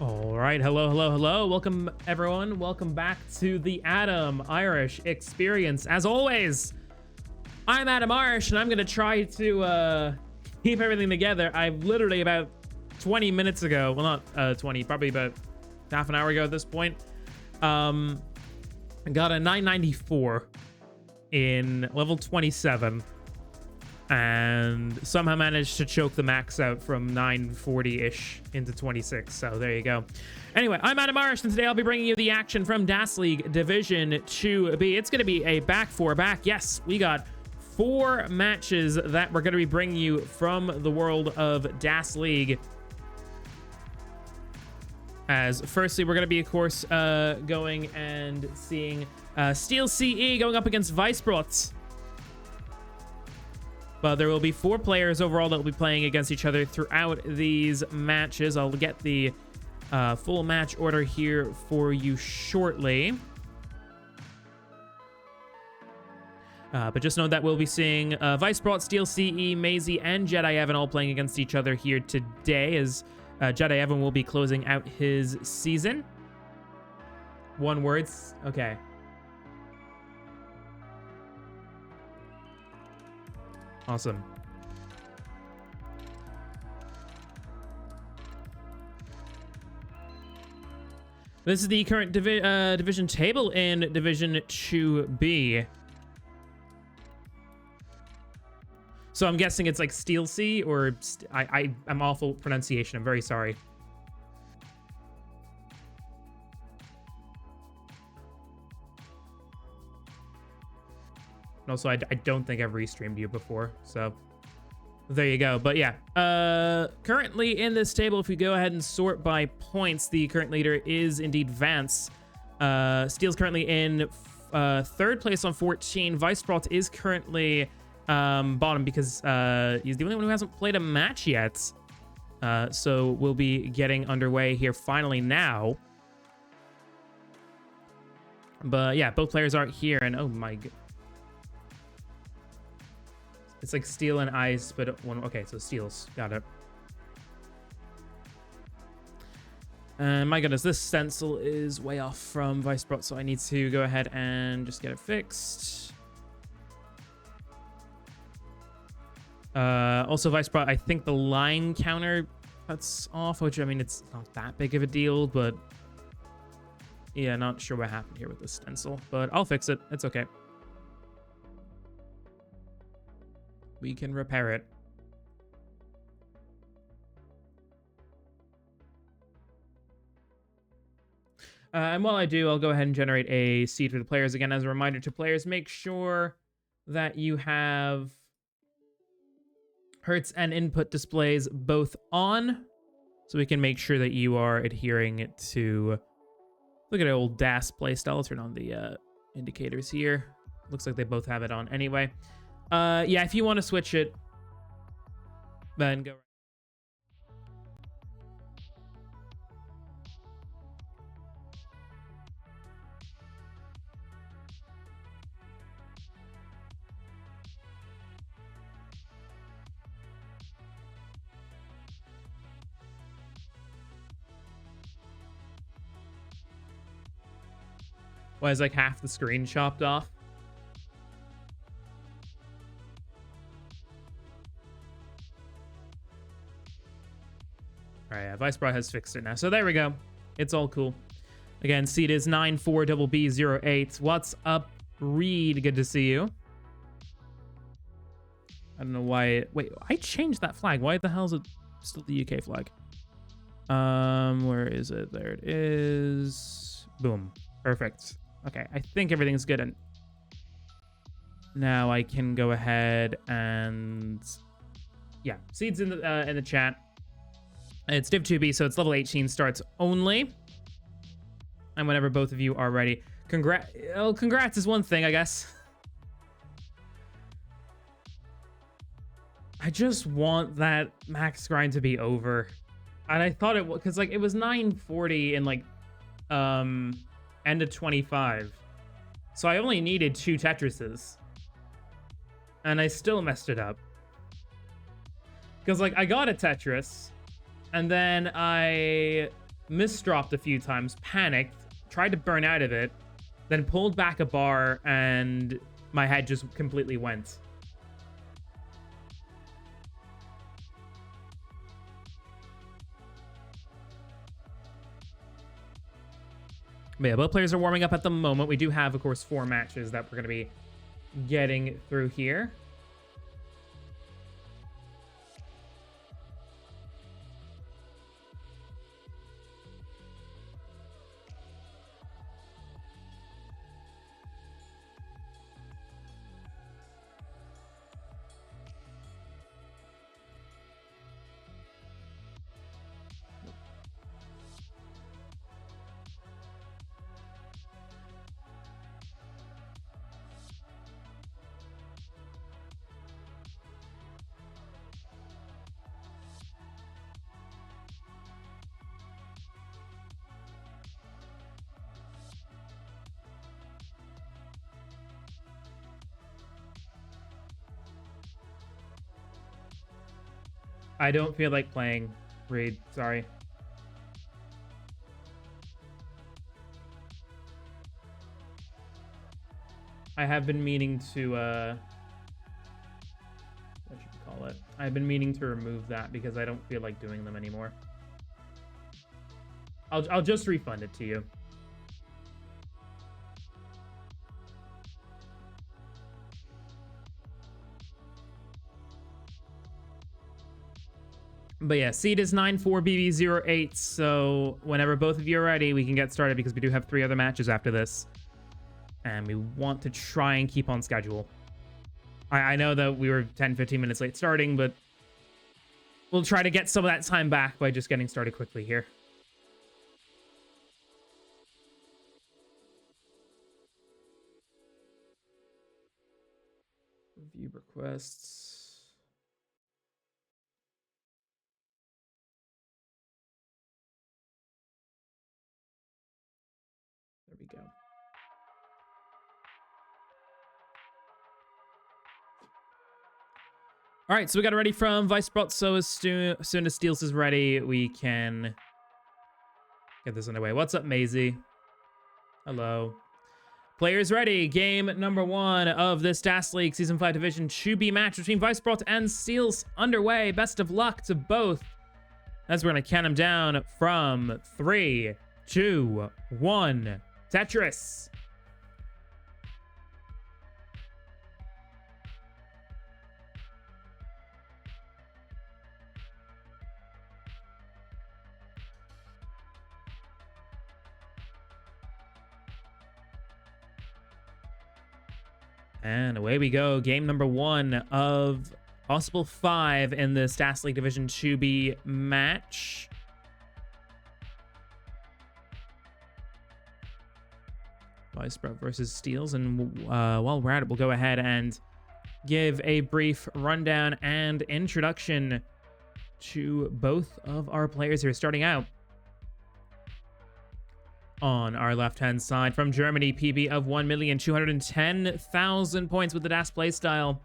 All right, hello. Welcome, everyone. Welcome back to the Adam Irish Experience. As always, I'm Adam Irish, and I'm going to try to keep everything together. I've literally about 20 minutes ago, well, not 20, probably about half an hour ago at this point, I got a 994 in level 27. And somehow managed to choke the max out from 940-ish into 26. So there you go. Anyway, I'm Adam Irish, and today I'll be bringing you the action from DAS League Division 2B. It's going to be a back. Yes, we got 4 matches that we're going to be bringing you from the world of DAS League. As firstly, we're going to be, of course, going and seeing Steelce going up against Weisbrot. But there will be 4 players overall that will be playing against each other throughout these matches. I'll get the full match order here for you shortly. But just know that we'll be seeing Weisbrot, Steelce, Maisie, and Jedi Evan all playing against each other here today, as Jedi Evan will be closing out his season. One word. Okay. Awesome. This is the current division table in Division 2B. So I'm guessing it's like Steelce, or I'm awful pronunciation. I'm very sorry. Also, I don't think I've restreamed you before, so there you go. But yeah, currently in this table, if we go ahead and sort by points, the current leader is indeed Vance. Steel's currently in 3rd place on 14. Weisbrot is currently bottom because he's the only one who hasn't played a match yet. So we'll be getting underway here finally now. But yeah, both players are here, and oh my god. It's like steel and ice, but one. Okay, so Steelce. Got it. My goodness, this stencil is way off from Weisbrot, so I need to go ahead and just get it fixed. Also, Weisbrot, I think the line counter cuts off, which, I mean, it's not that big of a deal, but yeah, not sure what happened here with this stencil, but I'll fix it. It's okay. We can repair it. And while I do, I'll go ahead and generate a seed for the players. Again, as a reminder to players, make sure that you have Hertz and input displays both on, so we can make sure that you are adhering to... Look at an old DAS playstyle. I'll turn on the indicators here. Looks like they both have it on anyway. Yeah, if you want to switch it, then go. Why is like half the screen chopped off? All right, Weisbrot has fixed it now. So there we go. It's all cool. Again, seed is 94BB08. What's up, Reed? Good to see you. I don't know why. Wait, I changed that flag. Why the hell is it still the UK flag? Where is it? There it is. Boom. Perfect. Okay, I think everything's good. And now I can go ahead and yeah, seeds in the chat. It's Div 2B, so it's level 18 starts only. And whenever both of you are ready. Congrats is one thing, I guess. I just want that max grind to be over. And I thought it was, because like it was 940 in like end of 25. So I only needed 2 Tetrises. And I still messed it up. Because like I got a Tetris. And then I misdropped a few times, panicked, tried to burn out of it, then pulled back a bar, and my head just completely went. But yeah, both players are warming up at the moment. We do have, of course, 4 matches that we're going to be getting through here. I don't feel like playing, Reed. Sorry. I have been meaning to, what should we call it? I've been meaning to remove that because I don't feel like doing them anymore. I'll just refund it to you. But yeah, seed is 94BB08, so whenever both of you are ready, we can get started because we do have 3 other matches after this. And we want to try and keep on schedule. I know that we were 10-15 minutes late starting, but we'll try to get some of that time back by just getting started quickly here. Review requests. There we go. All right, so we got it ready from Weisbrot, so as soon as Steelce is ready, we can get this underway. What's up, Maisie? Hello. Players ready. Game number 1 of this DAS League Season 5 Division 2B match between Weisbrot and Steelce underway. Best of luck to both. As we're going to count them down from 3, 2, 1. Tetris. And away we go. Game number 1 of possible 5 in this DAS League Division 2B match. Weisbrot versus Steelce. And while we're at it, we'll go ahead and give a brief rundown and introduction to both of our players here. Starting out on our left-hand side from Germany, PB of 1,210,000 points with the DAS playstyle.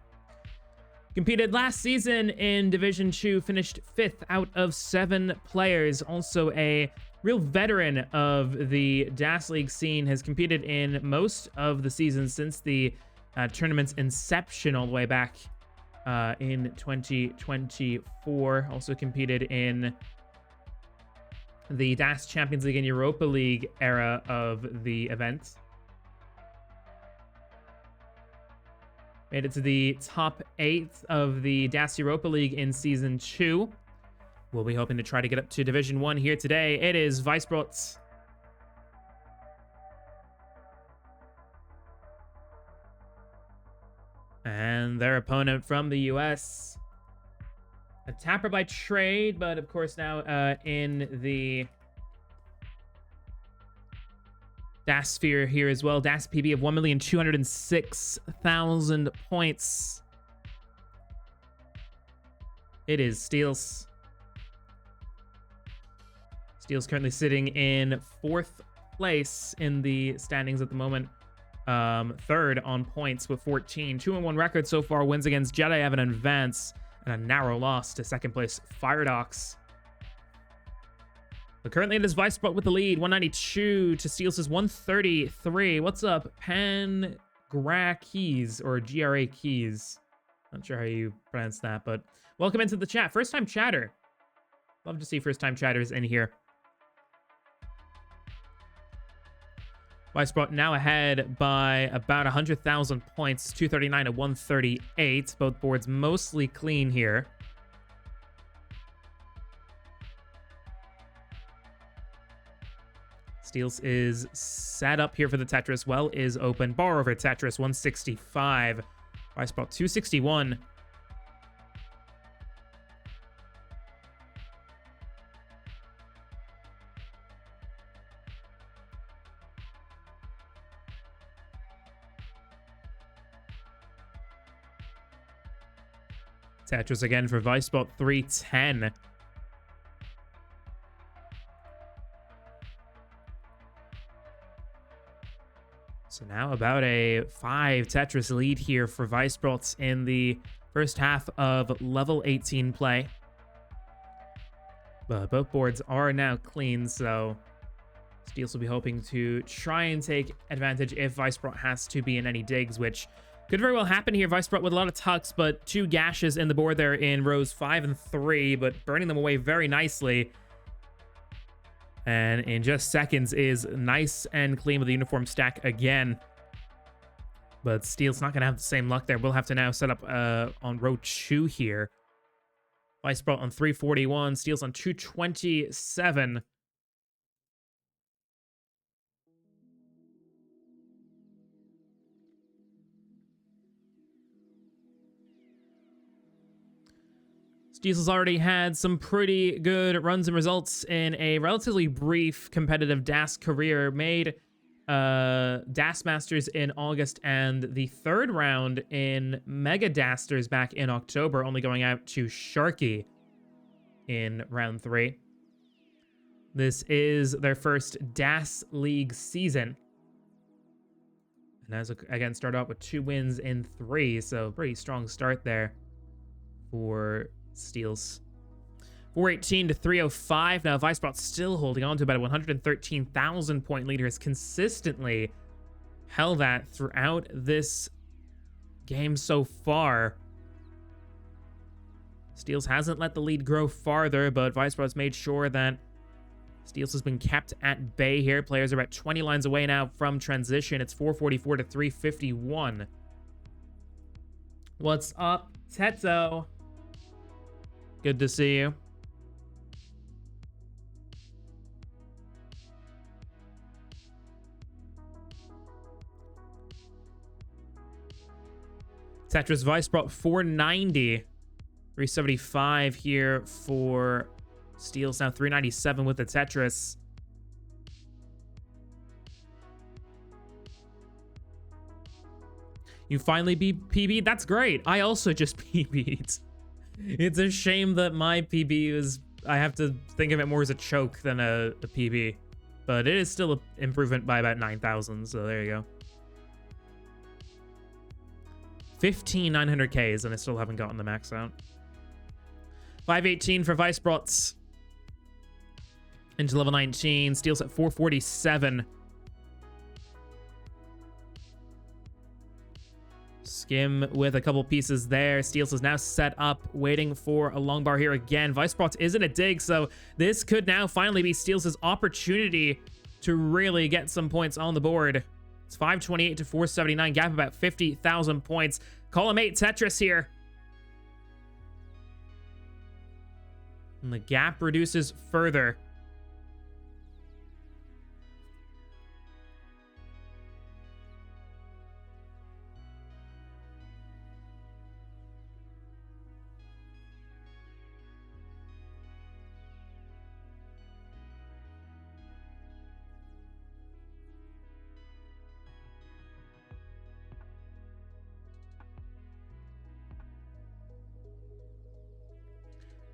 Competed last season in Division 2, finished 5th out of 7 players. Also a real veteran of the DAS League scene, has competed in most of the seasons since the tournament's inception all the way back in 2024. Also competed in the DAS Champions League and Europa League era of the event. Made it to the top 8 of the DAS Europa League in Season 2. We'll be hoping to try to get up to Division 1 here today. It is Weisbrot. And their opponent from the US. A tapper by trade, but of course now in the DAS sphere here as well. DAS PB of 1,206,000 points. It is Steelce. Steelce currently sitting in 4th place in the standings at the moment. 3rd on points with 14. 2-1 record so far. Wins against Jedi Evan and Vance. And a narrow loss to 2nd place Firedox. But currently it is Weisbrot with the lead, 192 to Steelce's 133. What's up, Pangra Keys, or GRA Keys? Not sure how you pronounce that, but welcome into the chat. First time chatter. Love to see first time chatters in here. Weisbrot now ahead by about 100,000 points, 239 to 138. Both boards mostly clean here. Steelce is set up here for the Tetris. Well is open. Bar over Tetris, 165. Weisbrot, 261. Tetris again for Weisbrot, 310. So now about a 5 Tetris lead here for Weisbrot in the first half of level 18 play. But both boards are now clean, so Steelce will be hoping to try and take advantage if Weisbrot has to be in any digs, which could very well happen here. Weisbrot with a lot of tucks, but 2 gashes in the board there in rows 5 and 3, but burning them away very nicely. And in just seconds is nice and clean with the uniform stack again. But Steelce's not going to have the same luck there. We'll have to now set up on row 2 here. Weisbrot on 341, Steelce on 227. Steelce's already had some pretty good runs and results in a relatively brief competitive DAS career. Made DAS Masters in August and the 3rd round in Mega Dasters back in October, only going out to Sharky in round 3. This is their first DAS League season. And as again, start out with 2 wins in 3, so pretty strong start there for Steelce. 418 to 305. Now, Weisbrot still holding on to about a 113,000 point lead, has consistently held that throughout this game so far. Steelce hasn't let the lead grow farther, but Weisbrot's made sure that Steelce has been kept at bay here. Players are about 20 lines away now from transition. It's 444 to 351. What's up, Tetzo? Good to see you. Tetris Weisbrot 490. 375 here for Steelce. Now 397 with the Tetris. You finally beat PB? That's great. I also just PB'd. It's a shame that my PB is... I have to think of it more as a choke than a PB. But it is still an improvement by about 9,000, so there you go. 15,900 Ks, and I still haven't gotten the max out. 518 for Weisbrot. Into level 19. Steelce at 447. Skim with a couple pieces there. Steelce is now set up, waiting for a long bar here again. Weisbrot isn't a dig, so this could now finally be Steelce's opportunity to really get some points on the board. It's 528 to 479, gap about 50,000 points. Column 8 Tetris here. And the gap reduces further.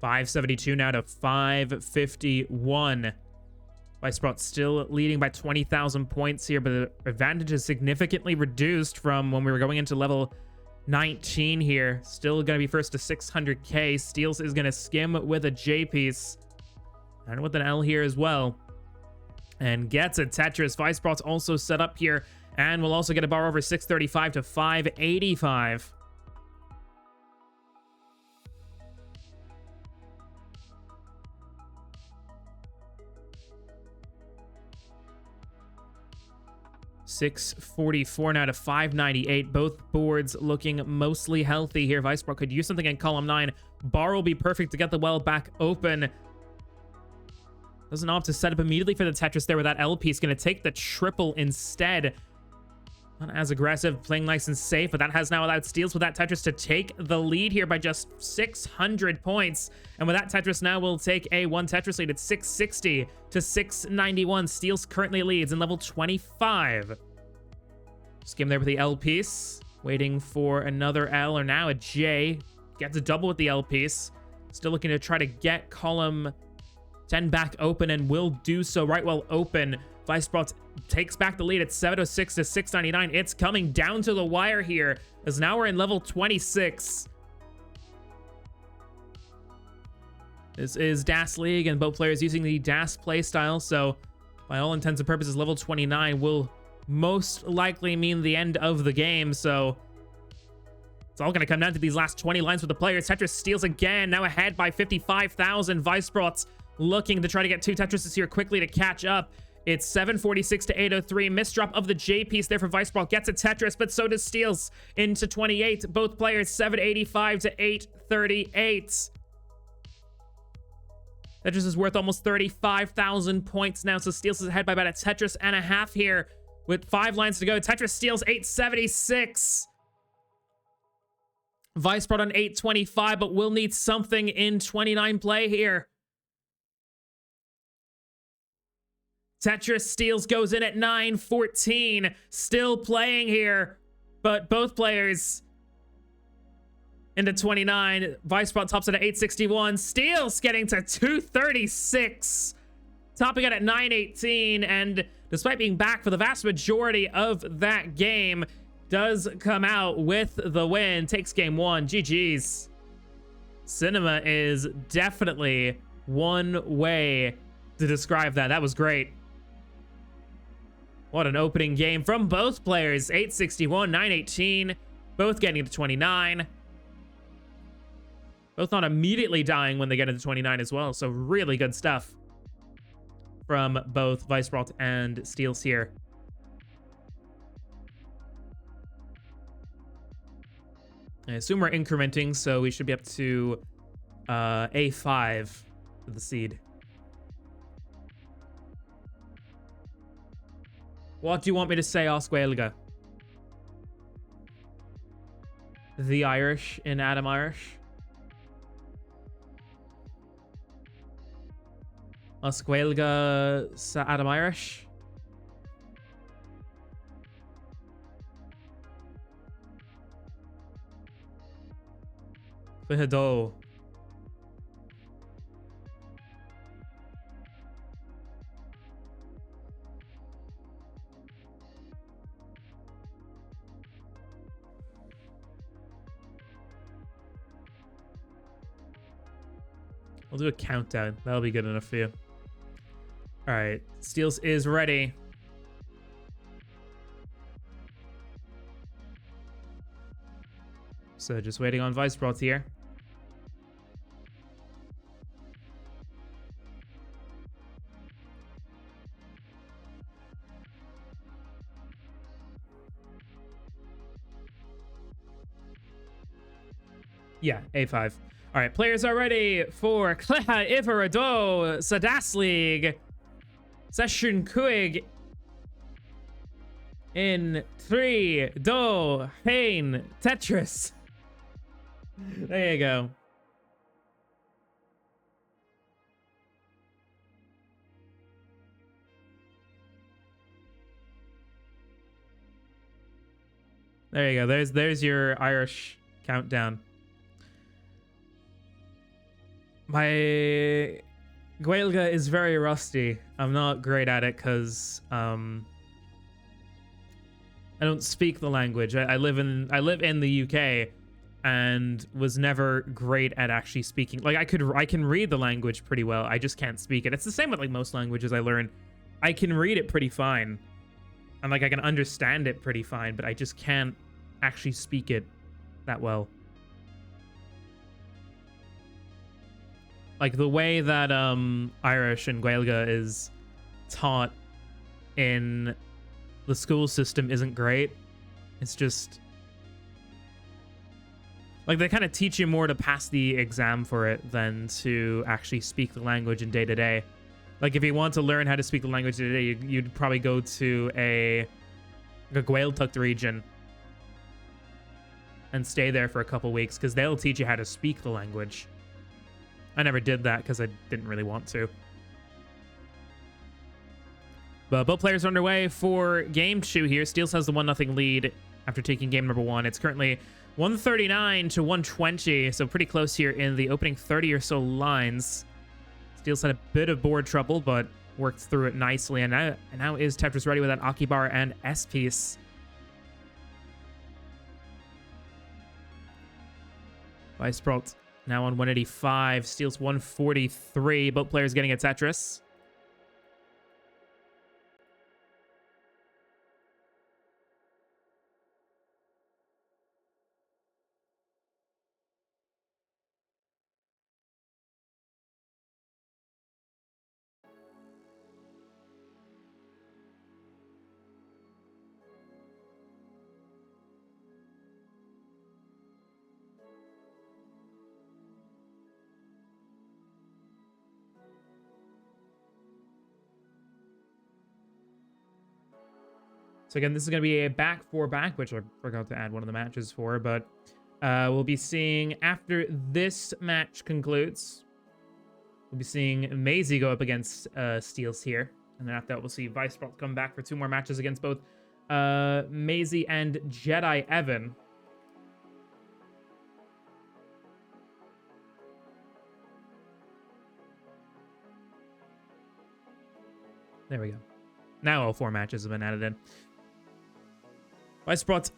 $572 now to $551. Weisbrot still leading by 20,000 points here, but the advantage is significantly reduced from when we were going into level 19 here. Still going to be first to 600K. Steelce is going to skim with a J piece. And with an L here as well. And gets a Tetris. Weisbrot's also set up here. And we'll also get a bar over 635 to 585. $644 now to $598. Both boards looking mostly healthy here. Weisbrot could use something in column 9. Bar will be perfect to get the well back open. Doesn't opt to set up immediately for the Tetris there with that L piece. Going to take the triple instead. Not as aggressive, playing nice and safe, but that has now allowed Steelce with that Tetris to take the lead here by just 600 points. And with that Tetris now, we'll take a 1 Tetris lead at 660 to 691. Steelce currently leads in level 25. Skim there with the L piece. Waiting for another L, or now a J. Gets a double with the L piece. Still looking to try to get column 10 back open, and will do so right while open. Weisbrot takes back the lead at 706 to 699. It's coming down to the wire here, as now we're in level 26. This is DAS League, and both players using the DAS playstyle, so by all intents and purposes, level 29 will most likely mean the end of the game, so it's all going to come down to these last 20 lines with the players. Tetris steals again, now ahead by 55,000. Weisbrot looking to try to get 2 Tetrises here quickly to catch up. It's 746 to 803. Misdrop of the J piece there for Weisbrot. Gets a Tetris, but so does Steelce into 28. Both players 785 to 838. Tetris is worth almost 35,000 points now, so Steelce is ahead by about a Tetris and a half here with 5 lines to go. Tetris steals 876. Weisbrot on 825, but we'll need something in 29 play here. Tetris Steelce goes in at 914. Still playing here, but both players into 29. Weisbrot tops it at 861. Steelce getting to 236. Topping it at 918. And despite being back for the vast majority of that game, does come out with the win. Takes game 1. GG's. Cinema is definitely one way to describe that. That was great. What an opening game from both players. 861, 918. Both getting to 29. Both not immediately dying when they get into 29 as well. So really good stuff from both Weisbrot and Steelce here. I assume we're incrementing, so we should be up to A5 for the seed. What do you want me to say, Osquelga? The Irish in Adam Irish. Osquelga sa Adam Irish. Fihado. We'll do a countdown. That'll be good enough for you. All right, Steelce is ready. So just waiting on Weisbrot here. Yeah, A5. All right, players are ready for Clea Iverado Sadas League Session Kuig in 3, 2, 1, Tetris. There you go. There you go. There's your Irish countdown. My Gaelga is very rusty. I'm not great at it because I don't speak the language. I live in the UK, and was never great at actually speaking. Like I can read the language pretty well. I just can't speak it. It's the same with like most languages I learn. I can read it pretty fine. And like I can understand it pretty fine, but I just can't actually speak it that well. Like the way that Irish and Gaeilge is taught in the school system isn't great. It's just like they kind of teach you more to pass the exam for it than to actually speak the language in day to day. Like if you want to learn how to speak the language today, you'd probably go to a Gaeltacht region and stay there for a couple weeks because they'll teach you how to speak the language. I never did that because I didn't really want to. But both players are underway for game 2 here. Steelce has the 1-0 lead after taking game number 1. It's currently 139 to 120, so pretty close here in the opening 30 or so lines. Steelce had a bit of board trouble, but worked through it nicely. And now is Tetris ready with that Akibar and S piece. Weisbrot now on 185. Steelce 143. Both players getting a Tetris. So again, this is going to be a back-for-back, which I forgot to add one of the matches for, but we'll be seeing, after this match concludes, we'll be seeing Maisie go up against Steelce here. And then after that, we'll see Weisbrot come back for 2 more matches against both Maisie and Jedi Evan. There we go. Now all 4 matches have been added in. Weisbrot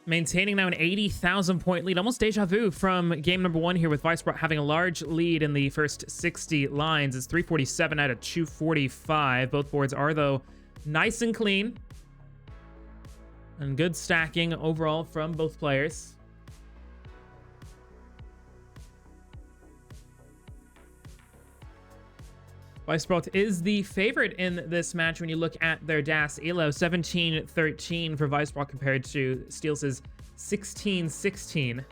maintaining now an 80,000 point lead. Almost deja vu from game number 1 here with Weisbrot having a large lead in the first 60 lines. It's 347 out of 245. Both boards are, though, nice and clean. And good stacking overall from both players. Weisbrot is the favorite in this match when you look at their DAS ELO. 17-13 for Weisbrot compared to Steelce's 16-16.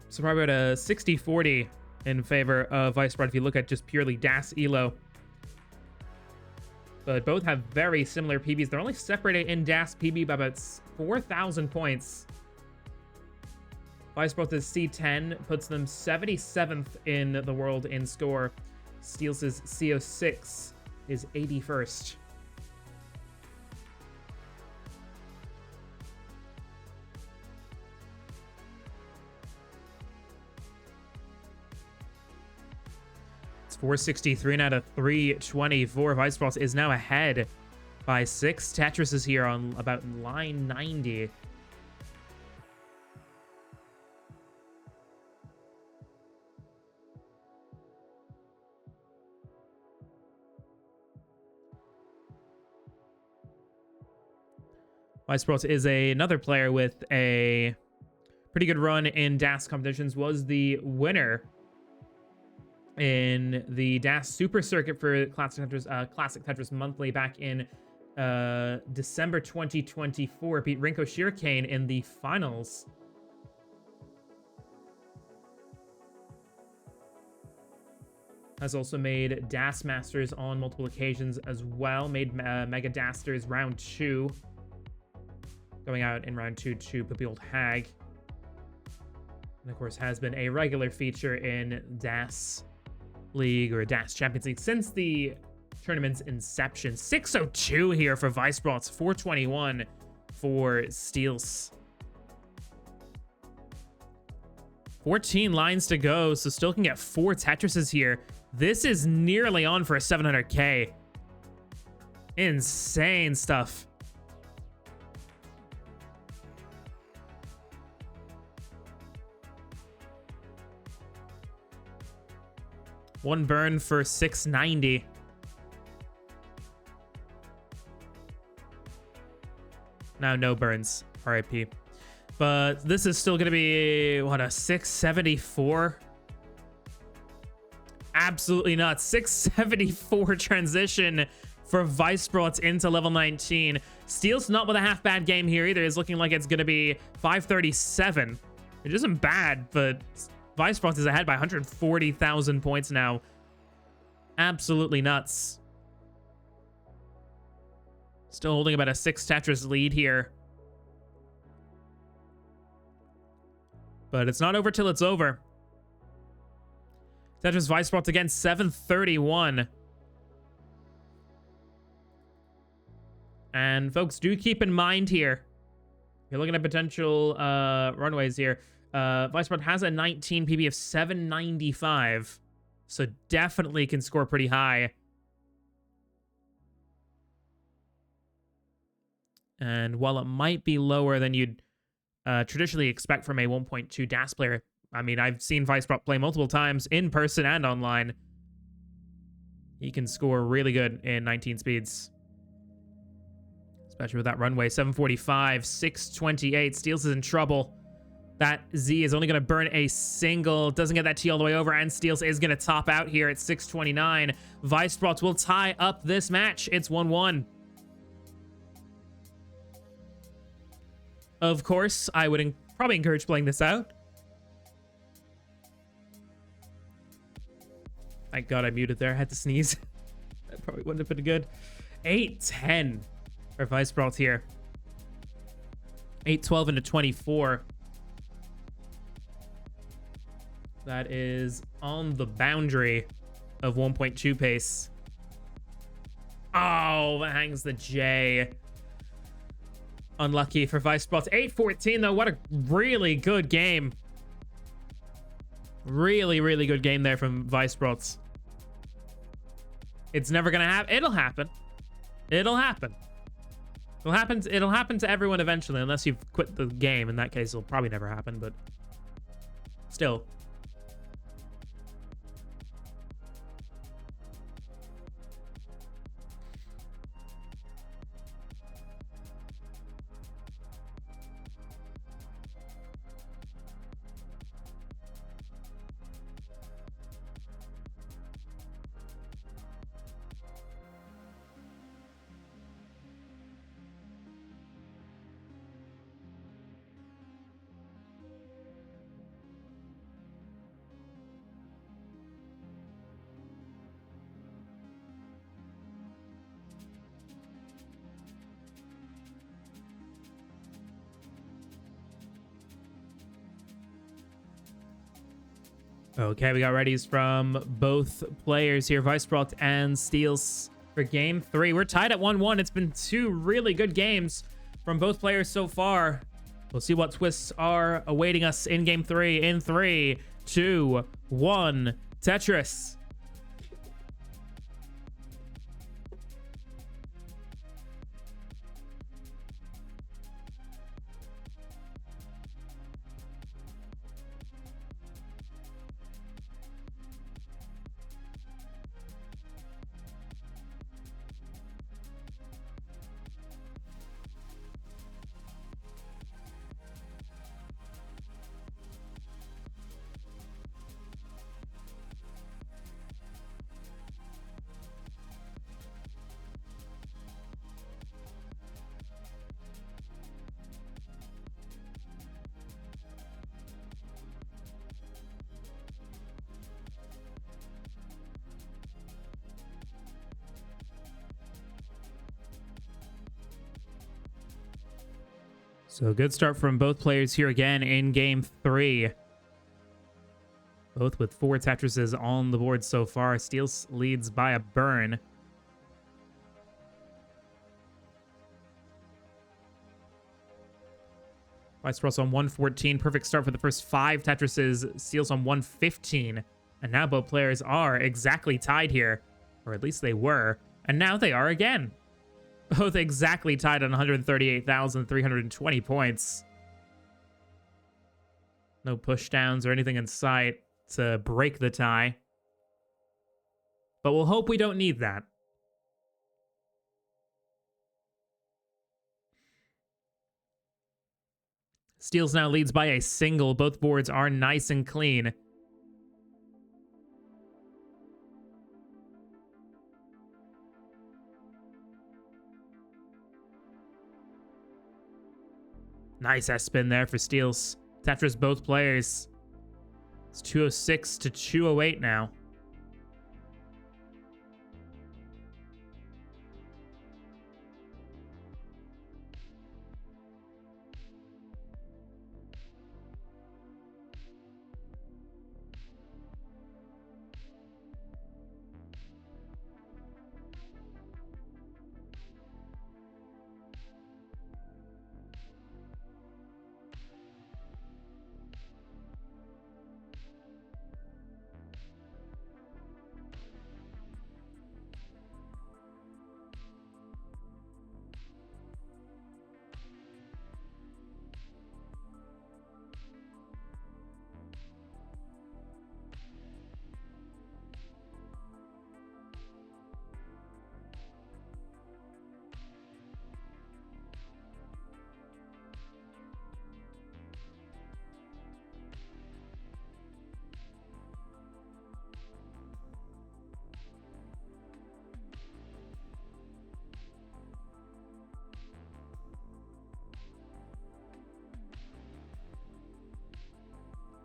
So probably about a 60-40 in favor of Weisbrot if you look at just purely DAS ELO. But both have very similar PBs. They're only separated in DAS PB by about 4,000 points. Weisbrot's C10 puts them 77th in the world in score. Steelce's CO6 is 81st. It's 463 out of 324. Weisbrot is now ahead by 6 Tetrises here on about line 90. Weisbrot is another player with a pretty good run in DAS competitions, was the winner in the DAS Super Circuit for Classic Tetris Monthly back in December 2024. Beat Rinko Shirkane in the finals. Has also made DAS Masters on multiple occasions as well. Made Mega Dasters round 2. Going out in round 2 to Papilled Hag. And of course has been a regular feature in DAS League or DAS Champions League since the tournament's inception. 602 here for Weisbrot, 421 for Steelce. 14 lines to go, so still can get 4 Tetrises here. This is nearly on for a 700k. Insane stuff. One burn for 690. Now no burns. RIP. But this is still going to be, what, a 674? Absolutely not. 674 transition for Weisbrot into level 19. Steelce not with a half bad game here either. It's looking like it's going to be 537. It isn't bad, but Weisbrot is ahead by 140,000 points now. Absolutely nuts. Still holding about a 6 Tetris lead here. But it's not over till it's over. Tetris Weisbrot again, 731. And folks, do keep in mind here, you're looking at potential runways here. Weisbrot has a 19 PB of 795. So definitely can score pretty high. And while it might be lower than you'd traditionally expect from a 1.2 DAS player, I mean, I've seen Weisbrot play multiple times in person and online. He can score really good in 19 speeds. Especially with that runway. 745, 628. Steelce is in trouble. That Z is only going to burn a single. Doesn't get that T all the way over. And Steelce is going to top out here at 629. Weisbrot will tie up this match. It's 1-1. Of course, I would probably encourage playing this out. Thank God I muted there. I had to sneeze. That probably wouldn't have been good. 8-10 for Weisbrot here. 8-12 into 24. That is on the boundary of 1.2 pace. Oh, that hangs the J. Unlucky for Weisbrot. 8-14 though. What a really good game. Really, really good game there from Weisbrot. It's never gonna happen. It'll happen. It'll happen. It'll happen to everyone eventually, unless you've quit the game. In that case, it'll probably never happen, but still. Okay, we got readies from both players here, Weisbrot and Steelce, for game 3. We're tied at 1-1. It's been 2 really good games from both players so far. We'll see what twists are awaiting us in game 3 in 3, 2, 1. Tetris. So good start from both players here again in game 3. Both with 4 Tetrises on the board so far. Steelce leads by a burn. Weisbrot on 114. Perfect start for the first 5 Tetrises. Steelce on 115. And now both players are exactly tied here. Or at least they were. And now they are again. Both exactly tied on 138,320 points. No pushdowns or anything in sight to break the tie. but we'll hope we don't need that. Steelce now leads by a single. Both boards are nice and clean. Nice S-spin there for Steelce. Tetris both players. It's 206 to 208 now.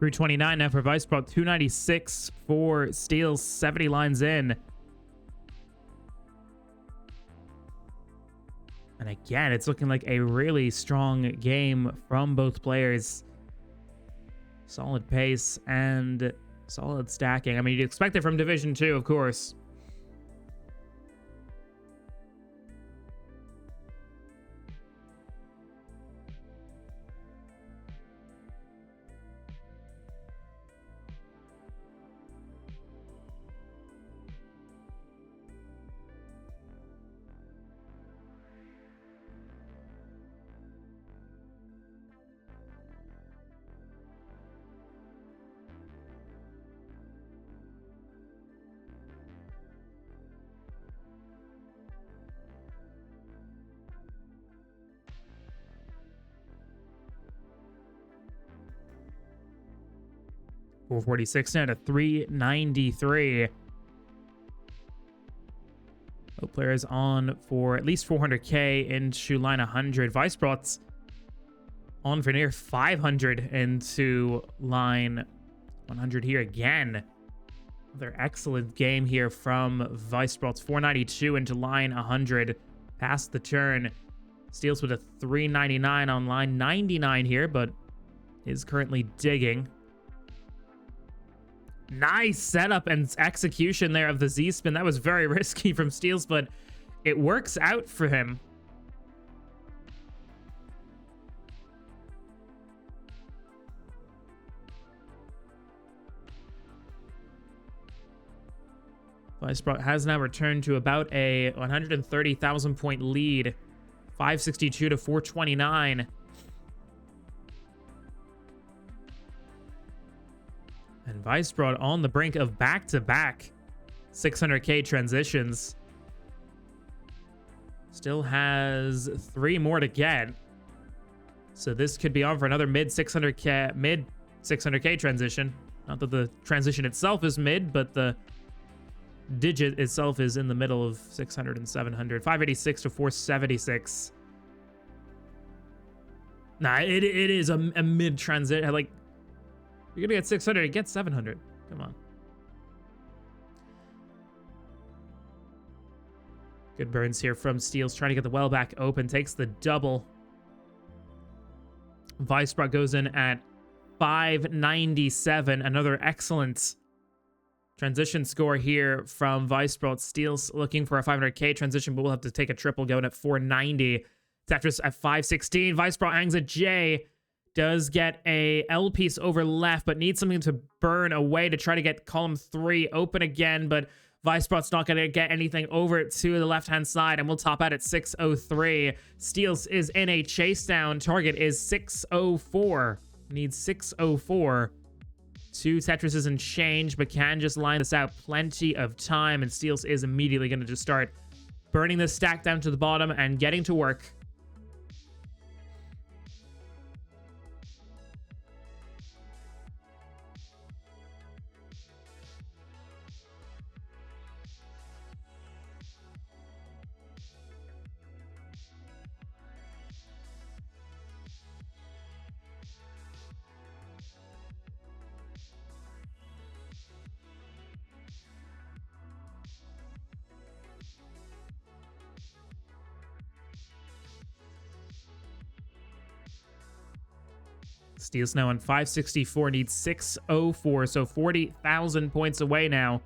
$329 now for Weisbrot, $296 for Steelce, 70 lines in. And again, it's looking like a really strong game from both players. Solid pace and solid stacking. I mean, you'd expect it from Division 2, of course. $446 now to $393. Both players on for at least 400k into line 100. Weisbrot's on for near 500 into line 100 here again. Another excellent game here from Weisbrot's 492 into line 100. Past the turn. Steelce with a 399 on line 99 here, but is currently digging. Nice setup and execution there of the Z-spin. That was very risky from Steelce, but it works out for him. Weisbrot has now returned to about a 130,000 point lead. 562 to 429. And Weisbrot on the brink of back-to-back 600k transitions. Still has 3 more to get. So this could be on for another mid 600k transition. Not that the transition itself is mid, but the digit itself is in the middle of 600 and 700. 586 to 476. Nah, it is a mid transit. Like, you're gonna get 600, get 700. Come on. Good burns here from Steelce, trying to get the well back open. Takes the double. Weisbrot goes in at 597. Another excellent transition score here from Weisbrot. Steelce looking for a 500k transition, but we'll have to take a triple going at 490. Tetris at 516. Weisbrot hangs a J. Does get a L piece over left, but needs something to burn away to try to get column 3 open again. But Weisbrot's not going to get anything over to the left-hand side, and we'll top out at 603. Steelce is in a chase down. Target is 604. Needs 604 2 Tetrises and change, but can just line this out plenty of time, and Steelce is immediately going to just start burning this stack down to the bottom and getting to work. Steelce now on 564, needs 604, so 40,000 points away now.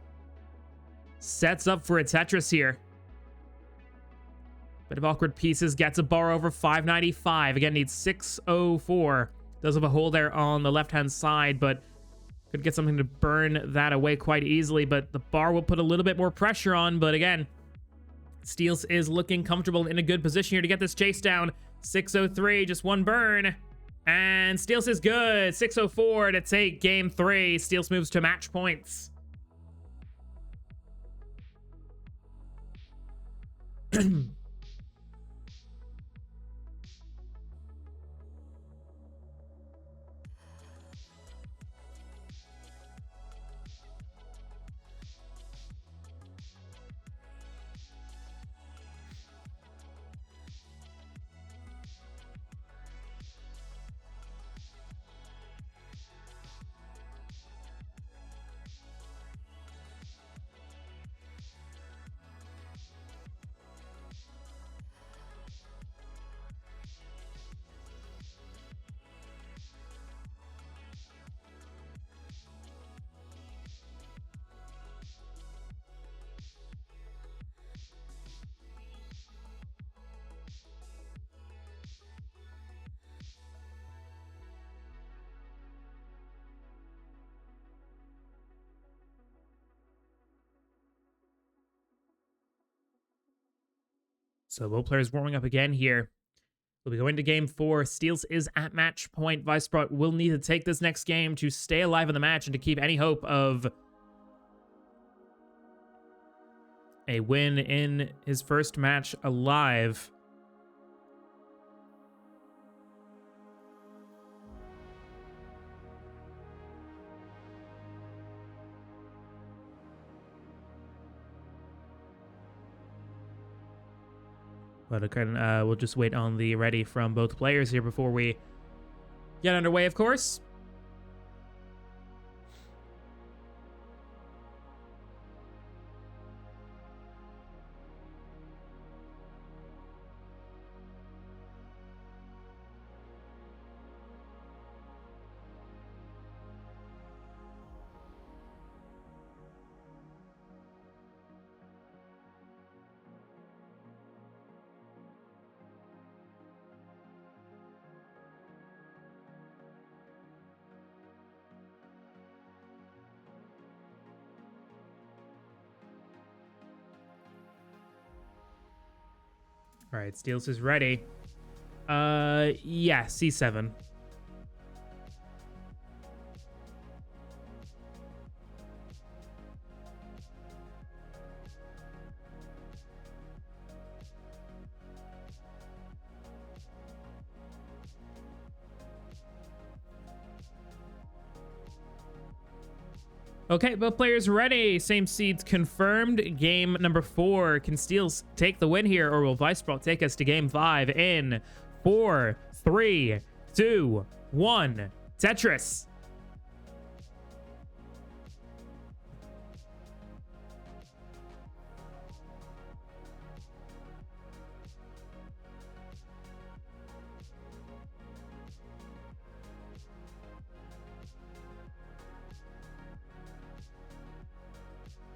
Sets up for a Tetris here. Bit of awkward pieces, gets a bar over 595. Again, needs 604. Does have a hole there on the left-hand side, but could get something to burn that away quite easily. But the bar will put a little bit more pressure on. But again, Steelce is looking comfortable in a good position here to get this chase down. 603, just one burn. And Steelce is good. 604 to take game 3. Steelce moves to match points. So both players warming up again here. We'll be going to game 4. Steelce is at match point. Weisbrot will need to take this next game to stay alive in the match and to keep any hope of a win in his first match alive. But again, we'll just wait on the ready from both players here before we get underway, of course. All right, Steelce is ready. Yeah, C7. Okay, both players ready. Same seeds confirmed. Game number 4. Can Steelce take the win here, or will Weisbrot take us to game 5 in 4, 3, 2, 1. Tetris.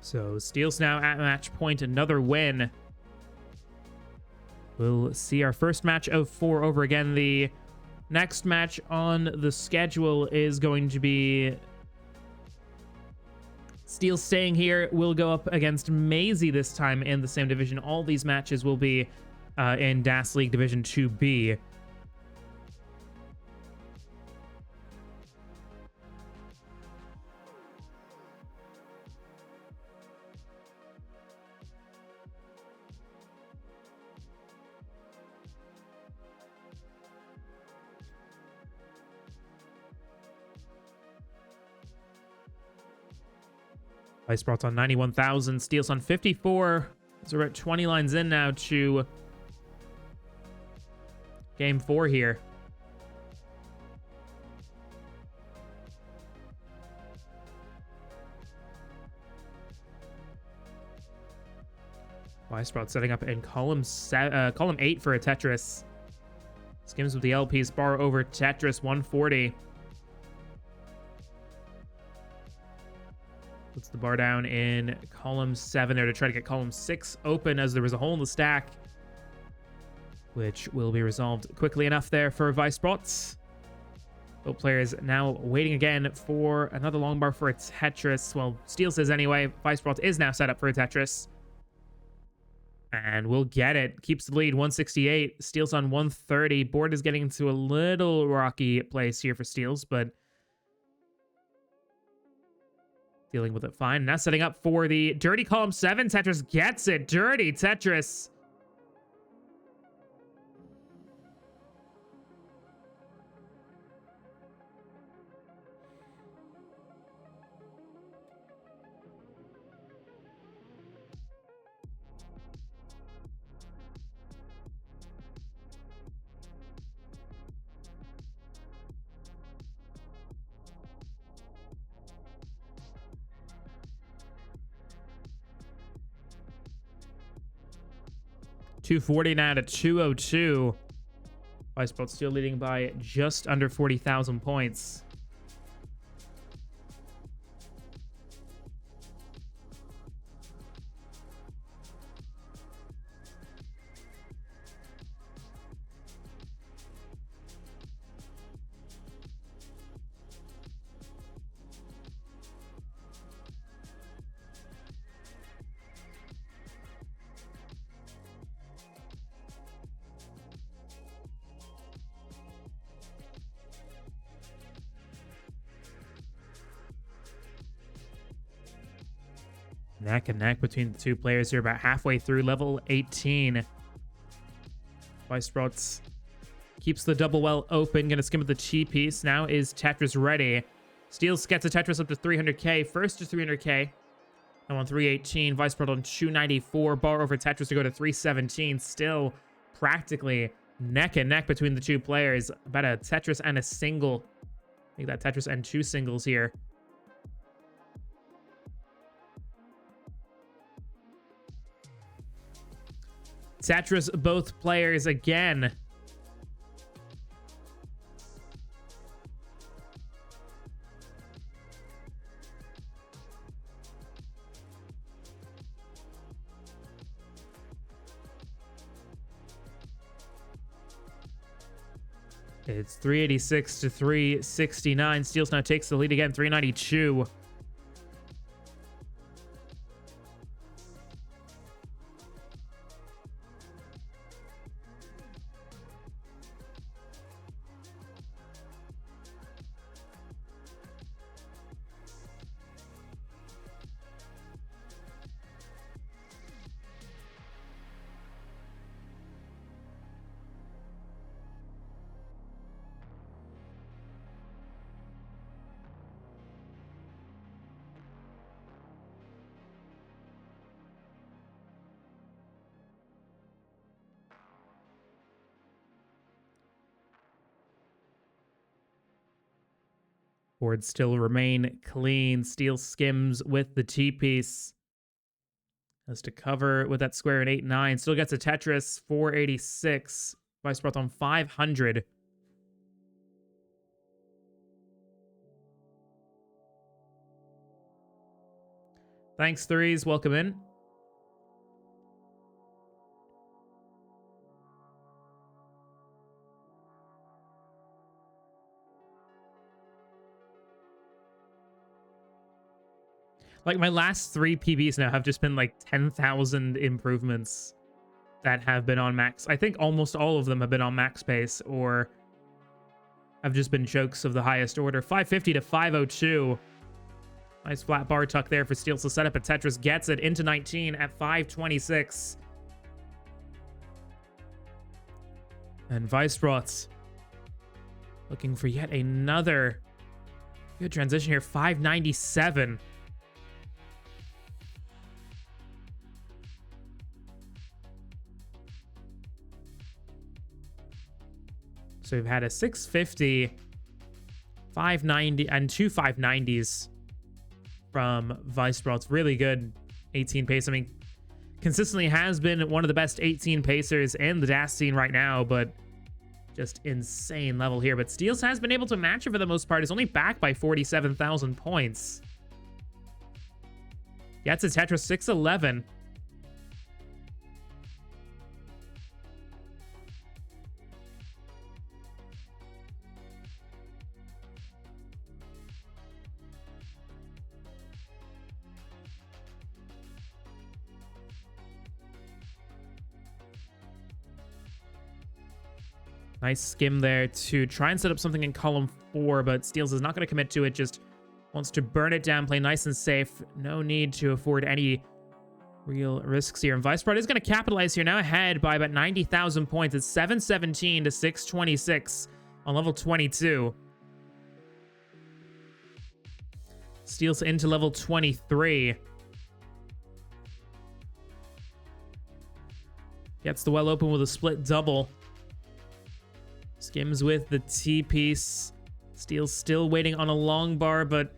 So Steelce now at match point, another win. We'll see our first match of 4 over again. The next match on the schedule is going to be Steelce staying here. Will go up against Maisie this time in the same division. All these matches will be in DAS League Division 2B. Weisbrot on 91,000. Steelce on 54. So we're at 20 lines in now to game 4 here. Weisbrot setting up in column 8 for a Tetris. Skims with the LPs, bar over Tetris 140. Puts the bar down in column 7 there to try to get column 6 open, as there was a hole in the stack, which will be resolved quickly enough there for Weisbrot. Both players now waiting again for another long bar for a Tetris. Well, Steelce says anyway. Weisbrot is now set up for a Tetris. And we'll get it. Keeps the lead, 168. Steelce on 130. Board is getting into a little rocky place here for Steelce, but dealing with it fine. Now setting up for the dirty column 7. Tetris gets it. Dirty Tetris. $240 now to $202. Weisbrot still leading by just under 40,000 points. Neck and neck between the two players here, about halfway through level 18. Weisbrot keeps the double well open, gonna skim with the chi piece. Now is Tetris ready. Steelce gets a Tetris up to 300k, first to 300k. Now on 318, Weisbrot on 294, bar over Tetris to go to 317. Still practically neck and neck between the two players. About a Tetris and a single. Make that Tetris and 2 singles here. Tetris, both players again. It's 386 to 369. Steelce now takes the lead again, 392. Boards still remain clean. Steelce skims with the T-piece. Has to cover with that square in 8-9. Still gets a Tetris, 486. Weisbrot on 500. Thanks, threes. Welcome in. Like, my last 3 PBs now have just been like 10,000 improvements that have been on max. I think almost all of them have been on max pace or have just been chokes of the highest order. 550 to 502. Nice flat bar tuck there for Steelce to set up a Tetris. Gets it into 19 at 526. And Weisbrot looking for yet another good transition here. 597. So we've had a 650, 590, and two 590s from Weisbrot. It's really good 18 pace. I mean, consistently has been one of the best 18 pacers in the DAS scene right now, but just insane level here. But Steelce has been able to match it for the most part. He's only back by 47,000 points. Gets a Tetris 611. Nice skim there to try and set up something in column 4, but Steelce is not going to commit to it. Just wants to burn it down, play nice and safe. No need to afford any real risks here. And Weisbrot is going to capitalize here, now ahead by about 90,000 points. It's 717 to 626 on level 22. Steelce into level 23. Gets the well open with a split double. Skims with the T-piece. Steelce still waiting on a long bar, but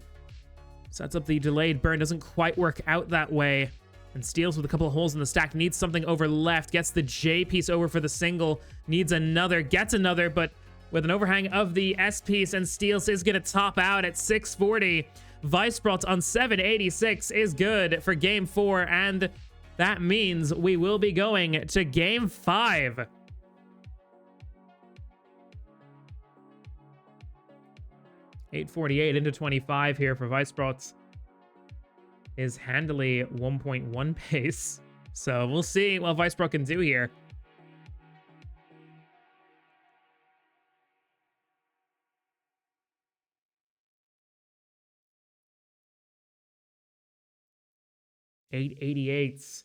sets up the delayed burn. Doesn't quite work out that way. And Steelce with a couple of holes in the stack. Needs something over left. Gets the J-piece over for the single. Needs another. Gets another, but with an overhang of the S-piece. And Steelce is going to top out at 640. Weisbrot on 786 is good for game 4. And that means we will be going to game 5. $848 into 25 here for Weisbrot. Is handily 1.1 pace. So we'll see what Weisbrot can do here. $888.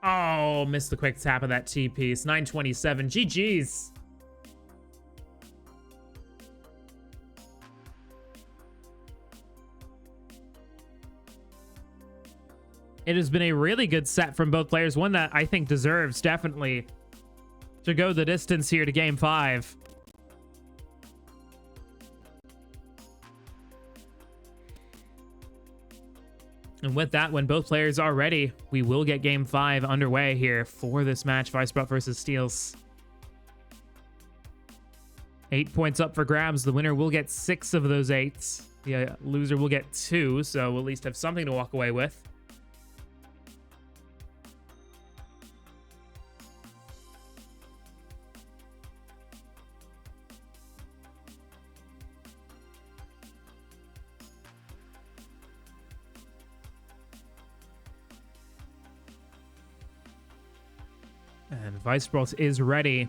Oh, missed the quick tap of that T-piece. 927. GG's. It has been a really good set from both players. One that I think deserves definitely to go the distance here to game 5. And with that, when both players are ready, we will get game 5 underway here for this match, Weisbrot versus Steelce. 8 points up for grabs. The winner will get 6 of those 8. The loser will get 2, so we'll at least have something to walk away with. And Weisbrot is ready.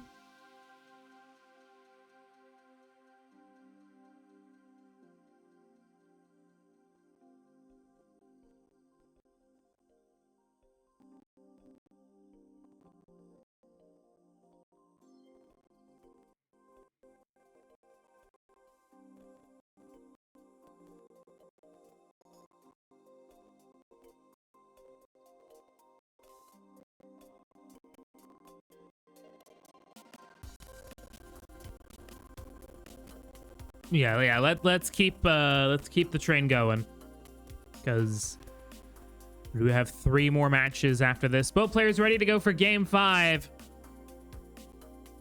Yeah. Let's keep the train going, because we have 3 more matches after this. Both players ready to go for game 5.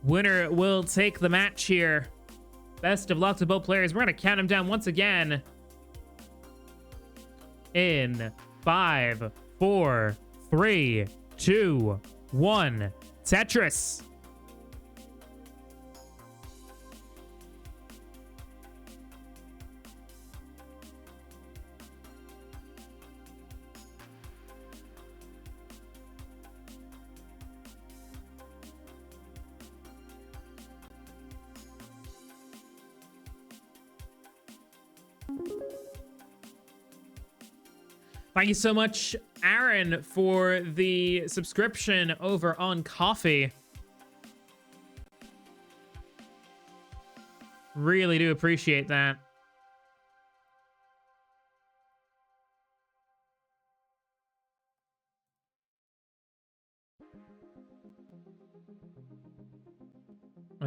Winner will take the match here. Best of luck to both players. We're gonna count them down once again. In 5, 4, 3, 2, 1. Tetris. Thank you so much, Aaron, for the subscription over on Coffee. Really do appreciate that.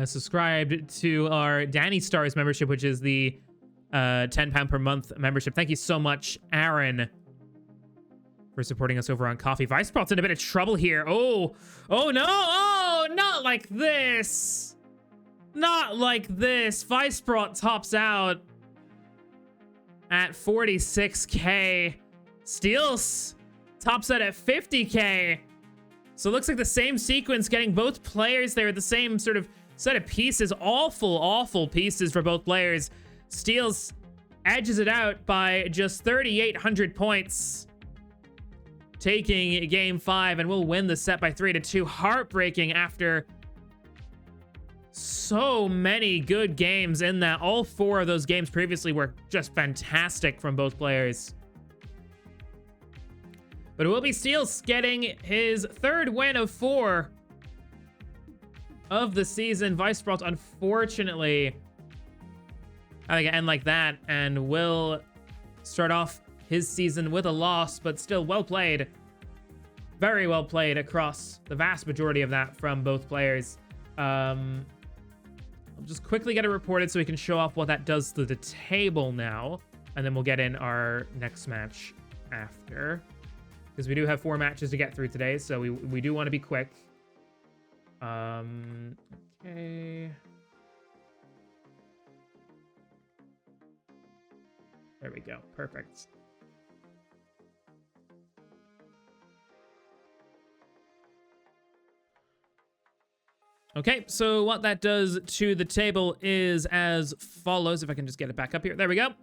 Subscribed to our Danny Stars membership, which is the £10 per month membership. Thank you so much, Aaron, for supporting us over on Coffee. Weisbrot's in a bit of trouble here. Oh no! Oh, not like this! Not like this. Weisbrot tops out at 46k. Steelce tops out at 50k. So it looks like the same sequence, getting both players there at the same sort of set of pieces. Awful pieces for both players. Steelce edges it out by just 3,800 points, taking game 5, and will win the set by 3-2. Heartbreaking after so many good games in that. All 4 of those games previously were just fantastic from both players. But it will be Steelce getting his 3rd win of 4 of the season. Weisbrot, unfortunately, I think it end like that, and will start off his season with a loss, but still well played. Very well played across the vast majority of that from both players. I'll just quickly get it reported so we can show off what that does to the table now, and then we'll get in our next match after, because we do have 4 matches to get through today, so we do want to be quick. Okay. There we go. Perfect. Okay, so what that does to the table is as follows. If I can just get it back up here. There we go.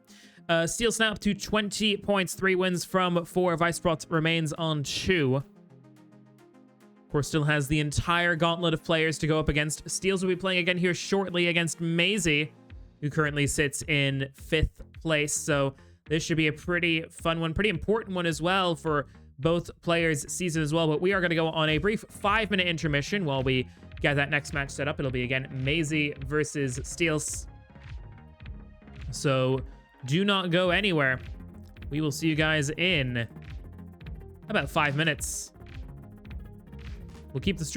Steelce now up to 20 points, 3 wins from 4. Weisbrot remains on 2. Of course, still has the entire gauntlet of players to go up against. Steelce will be playing again here shortly against Maisie, who currently sits in 5th place. So this should be a pretty fun one, pretty important one as well for both players' season as well. But we are going to go on a brief 5-minute intermission while we get that next match set up. It'll be again Maisie versus Steelce. So do not go anywhere. We will see you guys in about 5 minutes. We'll keep the stream